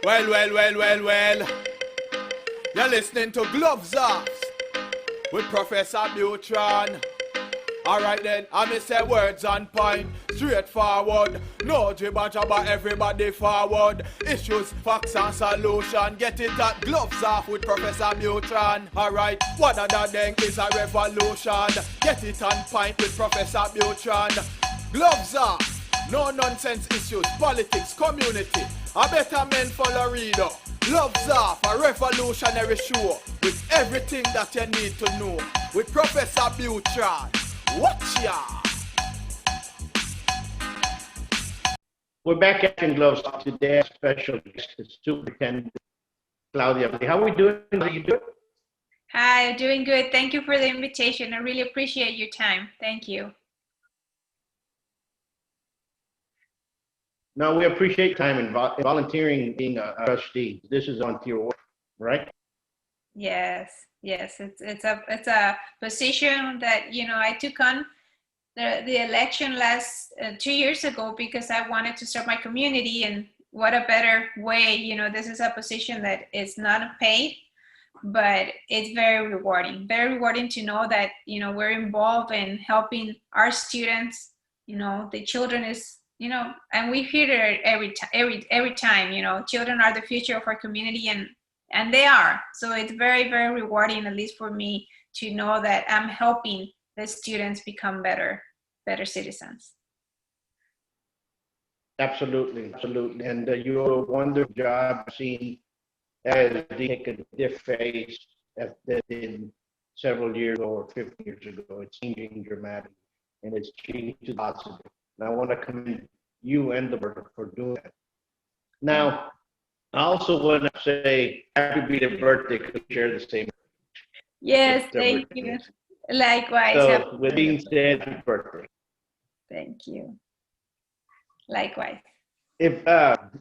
Well. You're listening to Gloves Off with Professor Buitrón. Alright then, I may say words on point, straightforward. No jibber jabber, everybody forward. Issues, facts and solution. Get it at Gloves Off with Professor Buitrón. Alright, what other thing is a revolution? Get it on point with Professor Buitrón. Gloves Off, no nonsense issues, politics, community. A better men follow reader. Gloves Off, a revolutionary show with everything that you need to know. With Professor Buitrón. Watch ya! We're back at Gloves Off today. Special guest is Superintendent Claudia Balli. How are we doing? How are you doing? Hi, doing good. Thank you for the invitation. I really appreciate your time. Thank you. No, we appreciate time and volunteering being a trustee. This is volunteer work, right? Yes. It's a position that I took on the election last 2 years ago because I wanted to serve my community, and what a better way. This is a position that is not paid, but it's very rewarding. Very rewarding to know that we're involved in helping our students. The children is. And we hear it every time. Children are the future of our community, and they are. So it's very, very rewarding, at least for me, to know that I'm helping the students become better citizens. Absolutely. And your wonderful job seeing as they make a different face as they did several years or 50 years ago. It's changing dramatically, and it's changing to positive. And I want to commend you and the board for doing that. Now, I also want to say happy belated birthday because we share the same. Yes, thank you. Likewise. So, with being said, happy birthday. Thank you. Likewise. If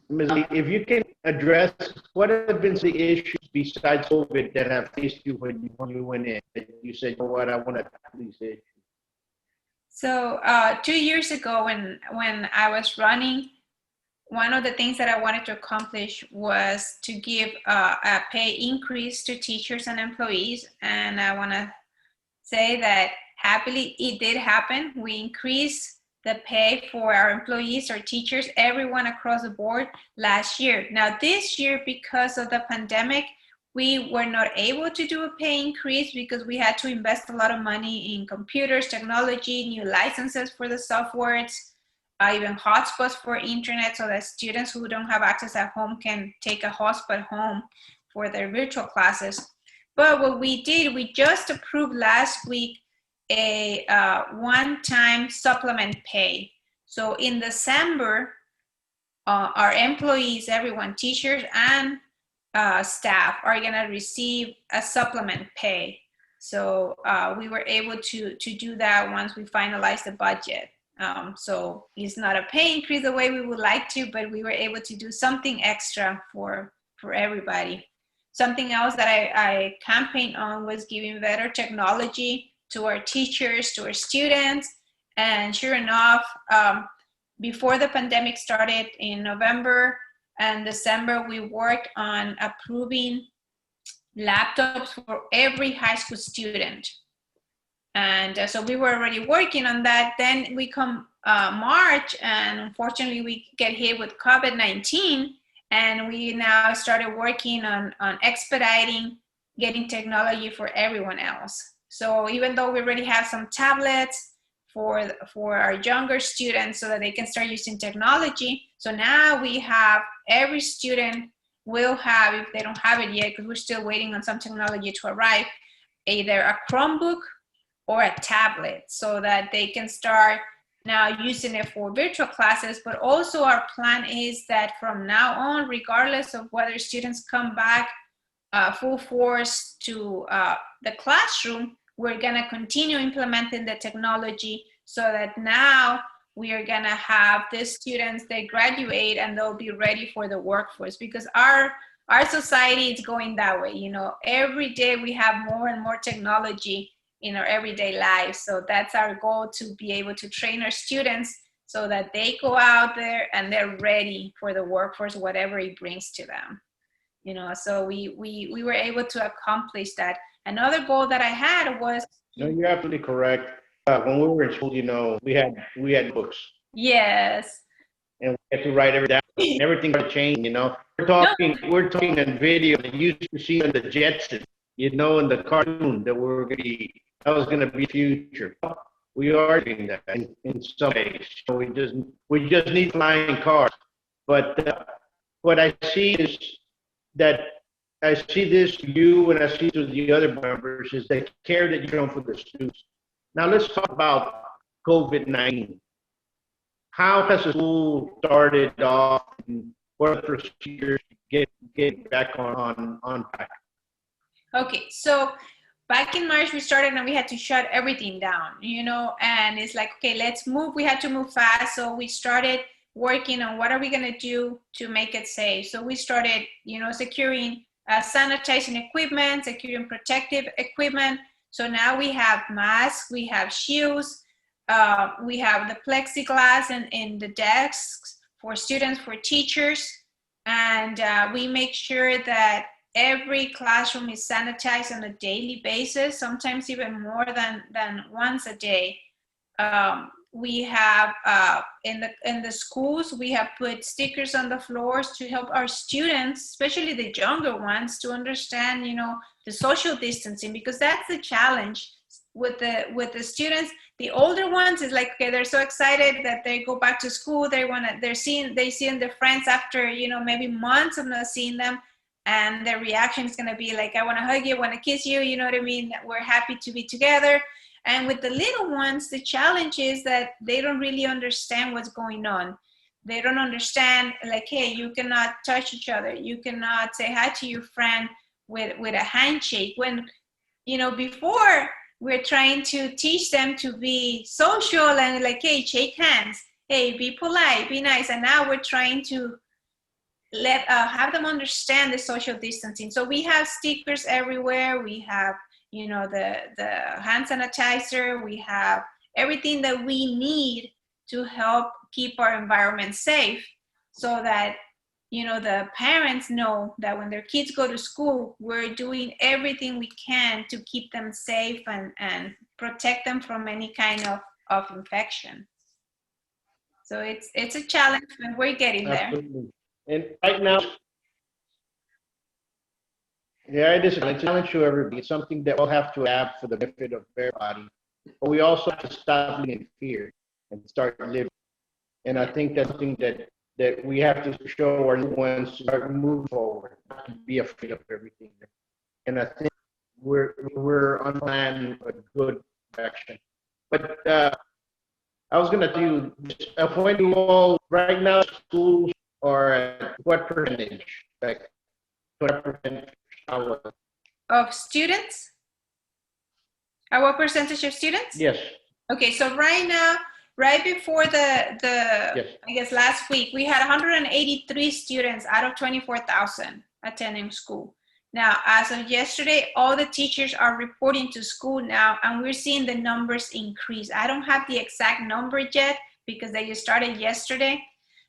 Ms. Lee, if you can address what have been the issues besides COVID that have faced you when you went in, you said, you know what, I want to tackle these issues. So 2 years ago, when I was running, one of the things that I wanted to accomplish was to give a pay increase to teachers and employees. And I want to say that happily it did happen. We increased the pay for our employees, our teachers, everyone across the board last year. Now this year, because of the pandemic, we were not able to do a pay increase because we had to invest a lot of money in computers, technology, new licenses for the softwares, even hotspots for internet, so that students who don't have access at home can take a hotspot home for their virtual classes. But what we did, we just approved last week a one-time supplement pay. So in December, our employees, everyone, teachers and staff, are going to receive a supplement pay. So we were able to do that once we finalized the budget. So it's not a pay increase the way we would like to, but we were able to do something extra for everybody. Something else that I campaigned on was giving better technology to our teachers, to our students. And sure enough, before the pandemic started in November and December, we worked on approving laptops for every high school student. And so we were already working on that. Then we come March, and unfortunately we get hit with COVID-19, and we now started working on expediting getting technology for everyone else. So even though we already have some tablets for our younger students so that they can start using technology, so now we have every student will have, if they don't have it yet, because we're still waiting on some technology to arrive, either a Chromebook or a tablet, so that they can start now using it for virtual classes. But also our plan is that from now on, regardless of whether students come back full force to the classroom, we're gonna continue implementing the technology so that now we are gonna have the students, they graduate and they'll be ready for the workforce, because our society is going that way. You know, every day we have more and more technology in our everyday lives. So that's our goal, to be able to train our students so that they go out there and they're ready for the workforce, whatever it brings to them. You know, so we were able to accomplish that. Another goal that I had was. No, you're absolutely correct. When we were in school, you know, we had books. Yes. And we had to write everything down. Everything got changed, you know. We're talking in video that you used to see on the Jetsons, you know, in the cartoon that that was gonna be future. We are doing that in some ways. So we just need flying cars. But what I see is that I see this to you and I see to the other members is the care that you're doing for the students. Now let's talk about COVID-19. How has the school started off and what are the procedures to get back on track? Okay, so back in March we started and we had to shut everything down, you know, and it's like, okay, let's move. We had to move fast. So we started working on what are we going to do to make it safe. So we started, you know, securing sanitizing equipment, securing protective equipment. So now we have masks, we have shields, we have the plexiglass in the desks for students, for teachers, and we make sure that every classroom is sanitized on a daily basis, sometimes even more than once a day. We have in the schools, we have put stickers on the floors to help our students, especially the younger ones, to understand, you know, the social distancing, because that's the challenge with the students. The older ones is like, okay, they're so excited that they go back to school. They seeing their friends after, you know, maybe months of not seeing them, and their reaction is going to be like, I want to hug you, I want to kiss you, you know what I mean? We're happy to be together. And with the little ones, the challenge is that they don't really understand what's going on. They don't understand, like, hey, you cannot touch each other. You cannot say hi to your friend with a handshake. When, you know, before we're trying to teach them to be social and like, hey, shake hands. Hey, be polite, be nice. And now we're trying to have them understand the social distancing. So we have stickers everywhere. We have, you know, the hand sanitizer. We have everything that we need to help keep our environment safe, so that, you know, the parents know that when their kids go to school, we're doing everything we can to keep them safe and protect them from any kind of infection. So it's a challenge, and we're getting there. Absolutely. And right now, yeah, it is a challenge to everybody. It's something that we'll have to adapt for the benefit of everybody. But we also have to stop living in fear and start living. And I think that's something that we have to show our new ones to start moving forward, not to be afraid of everything. And I think we're on plan a good direction. But I was going to do when you all right now schools are at what percentage? Like what percentage? Of students? What percentage of students? Yes. Okay, so right now, right before the Yes. I guess last week, we had 183 students out of 24,000 attending school. Now, as of yesterday, all the teachers are reporting to school now, and we're seeing the numbers increase. I don't have the exact number yet because they just started yesterday,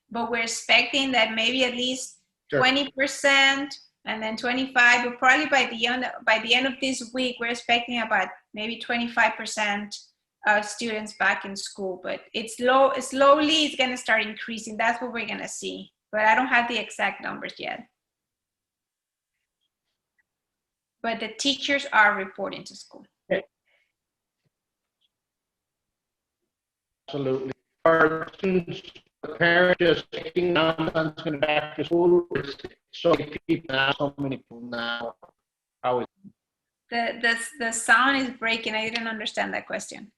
but we're expecting that maybe at least 20%, and then 25, but probably by the end of this week, we're expecting about maybe 25% of students back in school. But slowly it's going to start increasing. That's what we're going to see. But I don't have the exact numbers yet. But the teachers are reporting to school. Absolutely. Are students, parents just thinking now I'm going back to school? So many people now. How is the sound is breaking. I didn't understand that question.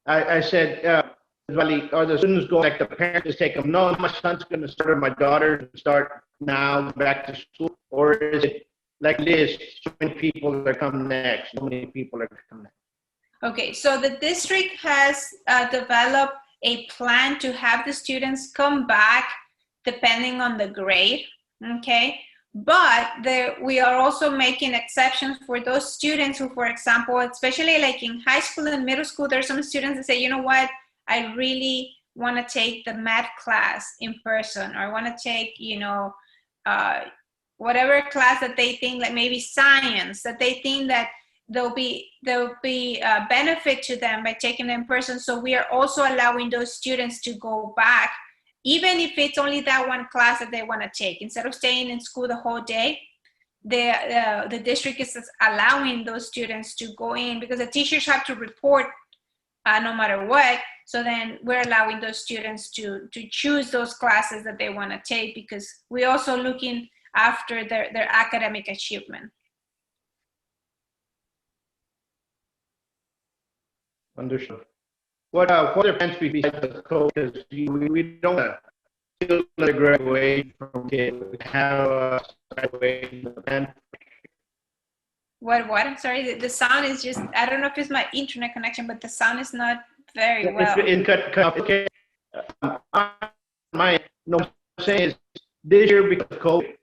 I said, are the students going, like the parents just take them, no, my son's going to start, or my daughter start now back to school? Or is it like this, so many people are coming next, so many people are coming next? Okay, so the district has developed a plan to have the students come back depending on the grade, okay? But we are also making exceptions for those students who, for example, especially like in high school and middle school, there's some students that say, you know what, I really want to take the math class in person, or I want to take, whatever class that they think, like maybe science, that they think that there'll be benefit to them by taking it in person. So we are also allowing those students to go back, even if it's only that one class that they want to take. Instead of staying in school the whole day, the district is allowing those students to go in, because the teachers have to report no matter what. So then we're allowing those students to choose those classes that they want to take, because we're also looking after their academic achievement. Understood. What are plans besides the COVID? Because we don't still graduate from kids. We have a graduation event. What? I'm sorry. The sound is just, I don't know if it's my internet connection, but the sound is not very well. Okay. No, I'm saying is this year because of COVID,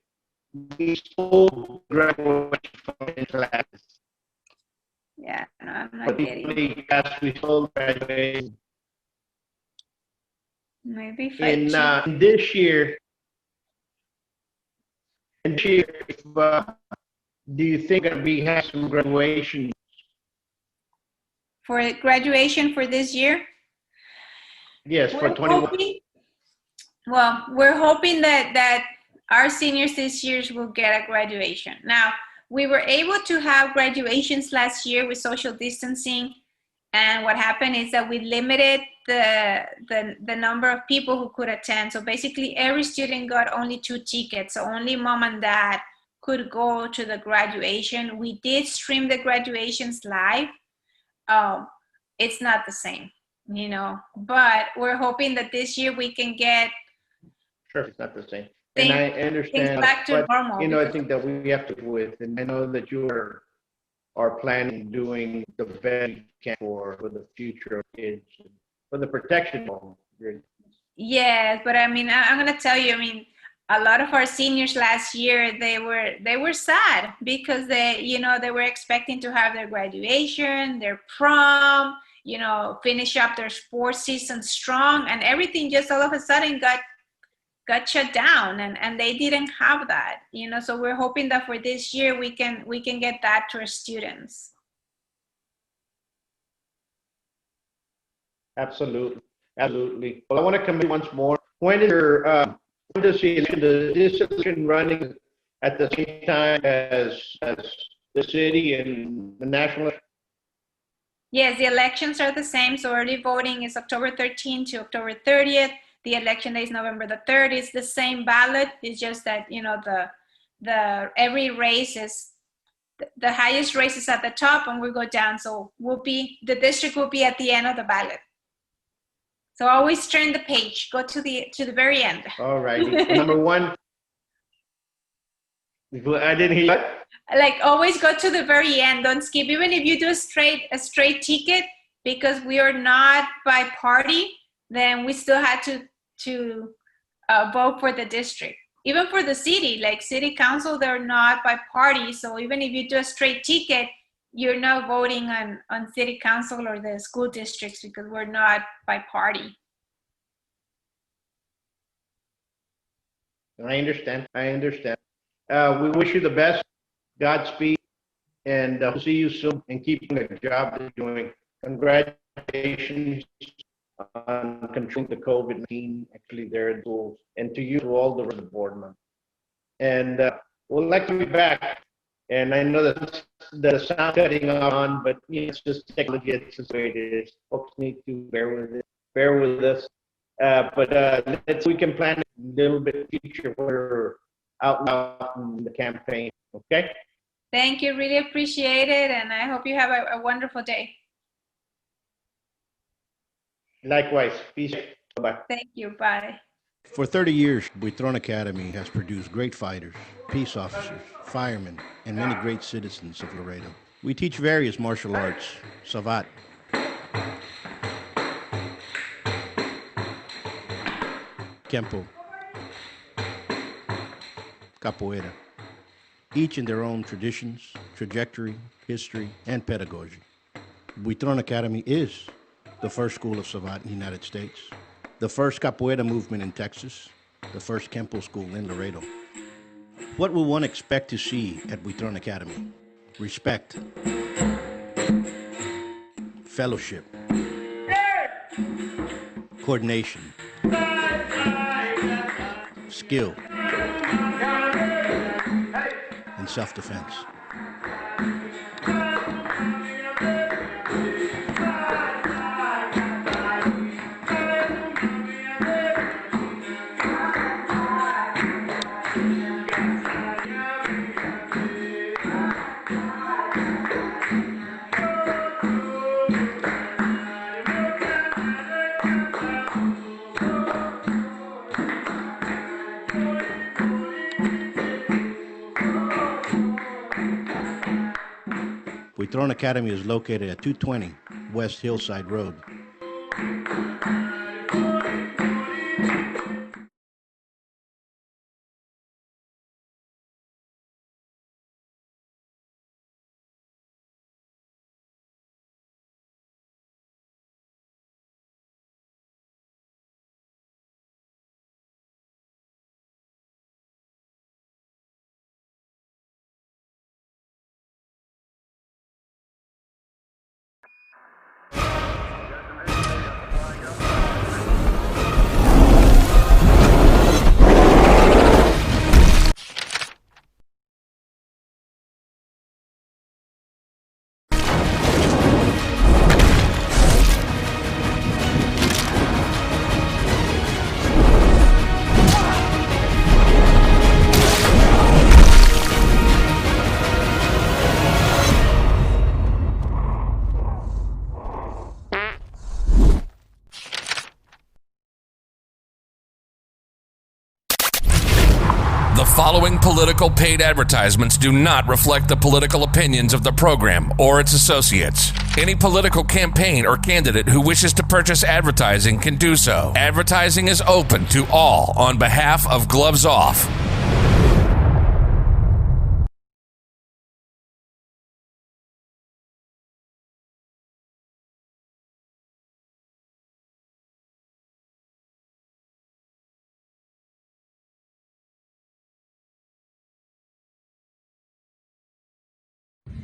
we stole graduation from classes. Yeah, no, I'm not getting. We stole graduation. Maybe if In this year, if, do you think we have some graduation? For graduation for this year? Yes, for 21. Well, we're hoping that our seniors this year will get a graduation. Now, we were able to have graduations last year with social distancing, and what happened is that we limited the number of people who could attend. So basically, every student got only 2 tickets. So only mom and dad could go to the graduation. We did stream the graduations live. It's not the same, but we're hoping that this year we can get. Sure, it's not the same. And I understand, things back to normal. I think that we have to do with, and I know that you are planning doing the best you can for the future of kids, for the protection of them. Yes, but I mean, I'm going to tell you, I mean, a lot of our seniors last year, they were sad because they were expecting to have their graduation, their prom, finish up their sports season strong, and everything just all of a sudden got shut down, and they didn't have that, so we're hoping that for this year we can get that to our students. Absolutely. Well, I want to come in once more. When is your does this election running at the same time as the city and the national? Yes, the elections are the same. So early voting is October 13th to October 30th. The election day is November the 3rd. It's the same ballot. It's just that, the every race is, the highest race is at the top and we go down. So the district will be at the end of the ballot. So always turn the page, go to the very end. All right. Number one. I didn't hear that. Like always go to the very end. Don't skip. Even if you do a straight ticket, because we are not by party, then we still had to vote for the district. Even for the city, like city council, they're not by party. So even if you do a straight ticket, you're not voting on city council or the school districts because we're not by party. I understand. We wish you the best. Godspeed, and we'll see you soon. And keeping the job that you're doing. Congratulations on controlling the COVID-19 actually there in schools, and to you, to all the board members. And we'd like to be back. And I know that the sound cutting on, but it's just technology. It's just the way it is. Folks need to bear with us. But we can plan a little bit future for out in the campaign. Okay. Thank you. Really appreciate it, and I hope you have a wonderful day. Likewise. Peace. Bye. Thank you. Bye. For 30 years, Buitron Academy has produced great fighters, peace officers, firemen, and many great citizens of Laredo. We teach various martial arts, savate, kempo, capoeira, each in their own traditions, trajectory, history, and pedagogy. Buitron Academy is the first school of savant in the United States, the first capoeira movement in Texas, the first Kempo school in Laredo. What will one expect to see at Buitron Academy? Respect, fellowship, coordination, skill, and self-defense. Buitron Academy is located at 220 West Hillside Road. The following political paid advertisements do not reflect the political opinions of the program or its associates. Any political campaign or candidate who wishes to purchase advertising can do so. Advertising is open to all on behalf of Gloves Off.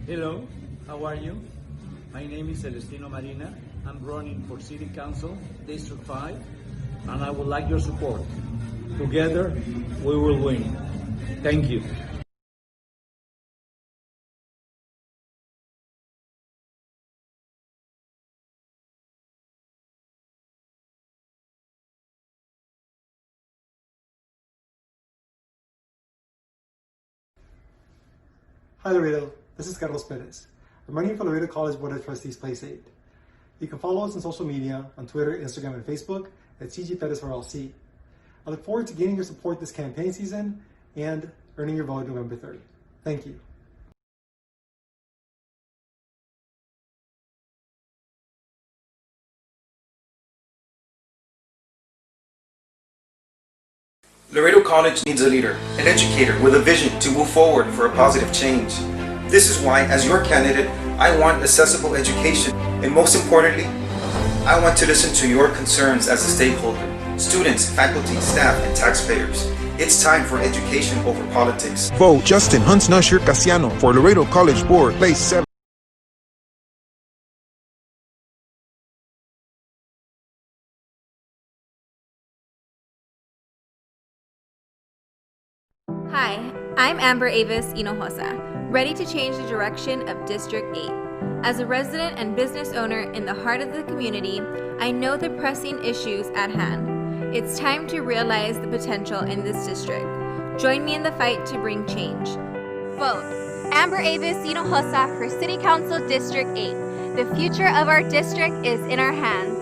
Hello, how are you? My name is Celestino Marina. I'm running for City Council, District 5, and I would like your support. Together, we will win. Thank you. Hi Laredo, this is Carlos Perez. I'm running for Laredo College Board of Trustees Place 8. You can follow us on social media on Twitter, Instagram, and Facebook at CG Perez for LC. I look forward to gaining your support this campaign season and earning your vote November 3rd. Thank you. Laredo College needs a leader, an educator with a vision to move forward for a positive change. This is why, as your candidate, I want accessible education, and most importantly, I want to listen to your concerns as a stakeholder, students, faculty, staff, and taxpayers. It's time for education over politics. Vote Justin Huntsnusher Casiano for Laredo College Board, Place 7. Hi, I'm Amber Avis Hinojosa, ready to change the direction of District 8. As a resident and business owner in the heart of the community, I know the pressing issues at hand. It's time to realize the potential in this district. Join me in the fight to bring change. Vote Amber Avis Hinojosa for City Council District 8. The future of our district is in our hands.